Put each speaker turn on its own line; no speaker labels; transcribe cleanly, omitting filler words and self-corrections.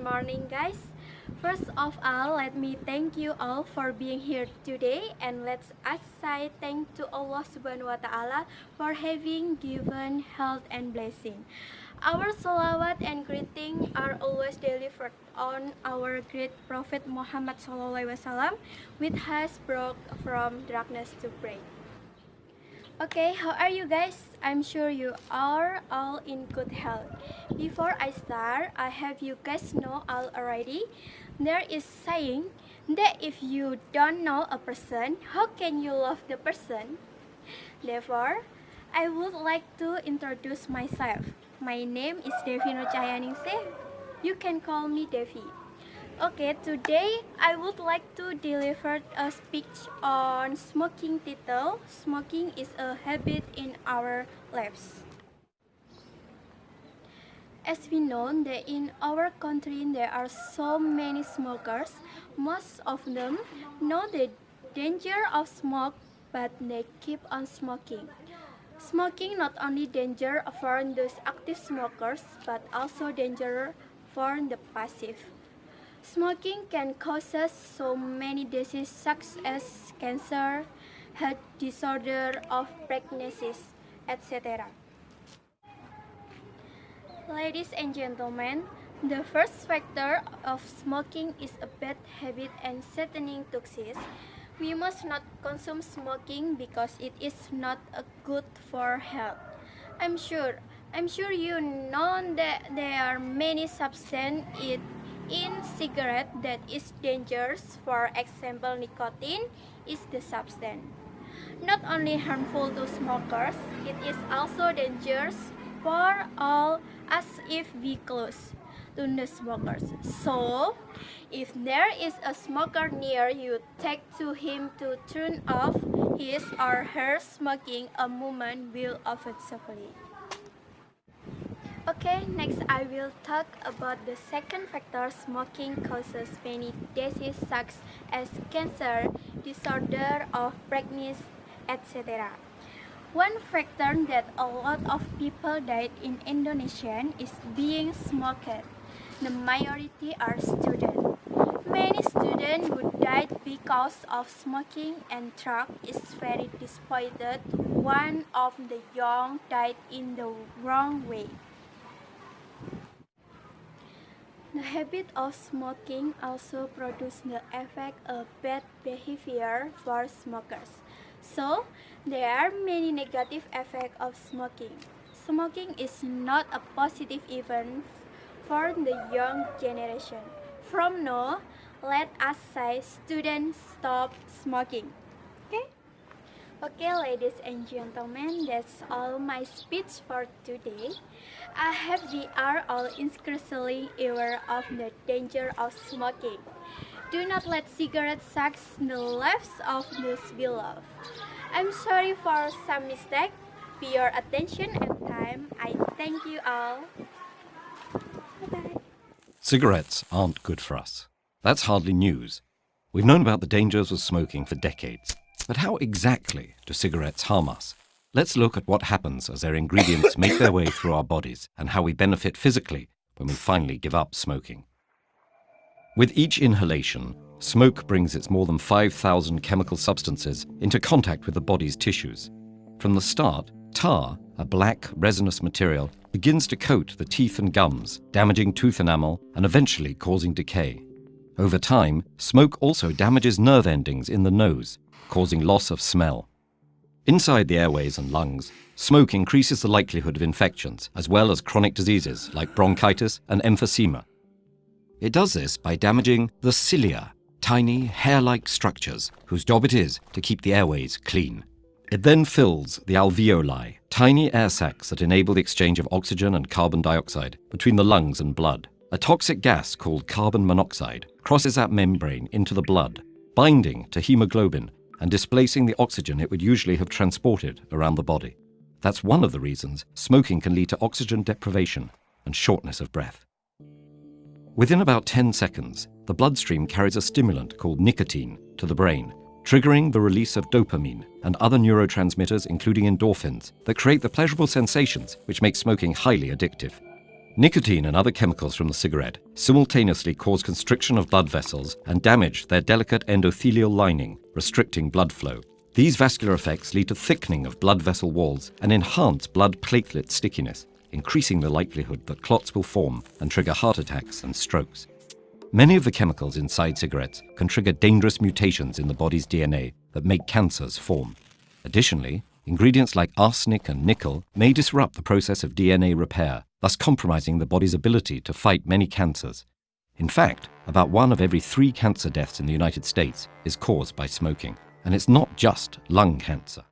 morning, guys. First of all, let me thank you all for being here today, and let's us say thank to Allah Subhanahu wa Ta'ala for having given health and blessing. Our salawat and greeting are always delivered on our great Prophet Muhammad SAW, which has brought from darkness to bright. Okay, how are you guys? I'm sure you are all in good health. Before I start, I have you guys know all already. There is saying that if you don't know a person, how can you love the person? Therefore, I would like to introduce myself. My name is Devy Cahyaningsih. You can call me Devy. Okay, today I would like to deliver a speech on smoking title. Smoking is a habit in our lives. As we know that in our country there are so many smokers, most of them know the danger of smoke, but they keep on smoking. Smoking not only danger for those active smokers, but also danger for the passive. Smoking can cause us so many diseases such as cancer, heart disorder of pregnancies, etc. Ladies and gentlemen, the first factor of smoking is a bad habit and sustaining toxins. We must not consume smoking because it is not good for health. I'm sure you know that there are many substances in cigarette that is dangerous. For example, nicotine is the substance. Not only harmful to smokers, it is also dangerous for all us if we close to the smokers. So, if there is a smoker near you, take to him to turn off his or her smoking. A moment will offensively. Okay, next I will talk about the second factor. Smoking causes many diseases such as cancer, disorder of pregnancy, etc. One factor that a lot of people died in Indonesia is being smoked. The majority are students. Many students who died because of smoking and drug is very disappointed. One of the young died in the wrong way. The habit of smoking also produces the effect of bad behavior for smokers. So, there are many negative effects of smoking. Smoking is not a positive event for the young generation. From now, let us say students stop smoking. Okay, ladies and gentlemen, that's all my speech for today. I hope we are all increasingly aware of the danger of smoking. Do not let cigarettes suck the lives of those we love. I'm sorry for some mistake. For your attention and time, I thank you all. Bye-bye.
Cigarettes aren't good for us. That's hardly news. We've known about the dangers of smoking for decades. But how exactly do cigarettes harm us? Let's look at what happens as their ingredients make their way through our bodies and how we benefit physically when we finally give up smoking. With each inhalation, smoke brings its more than 5,000 chemical substances into contact with the body's tissues. From the start, tar, a black resinous material, begins to coat the teeth and gums, damaging tooth enamel and eventually causing decay. Over time, smoke also damages nerve endings in the nose, causing loss of smell. Inside the airways and lungs, smoke increases the likelihood of infections, as well as chronic diseases like bronchitis and emphysema. It does this by damaging the cilia, tiny hair-like structures whose job it is to keep the airways clean. It then fills the alveoli, tiny air sacs that enable the exchange of oxygen and carbon dioxide between the lungs and blood. A toxic gas called carbon monoxide crosses that membrane into the blood, binding to hemoglobin and displacing the oxygen it would usually have transported around the body. That's one of the reasons smoking can lead to oxygen deprivation and shortness of breath. Within about 10 seconds, the bloodstream carries a stimulant called nicotine to the brain, triggering the release of dopamine and other neurotransmitters, including endorphins, that create the pleasurable sensations which make smoking highly addictive. Nicotine and other chemicals from the cigarette simultaneously cause constriction of blood vessels and damage their delicate endothelial lining, restricting blood flow. These vascular effects lead to thickening of blood vessel walls and enhance blood platelet stickiness, increasing the likelihood that clots will form and trigger heart attacks and strokes. Many of the chemicals inside cigarettes can trigger dangerous mutations in the body's DNA that make cancers form. Additionally, ingredients like arsenic and nickel may disrupt the process of DNA repair, thus compromising the body's ability to fight many cancers. In fact, about 1 of every 3 cancer deaths in the United States is caused by smoking. And it's not just lung cancer.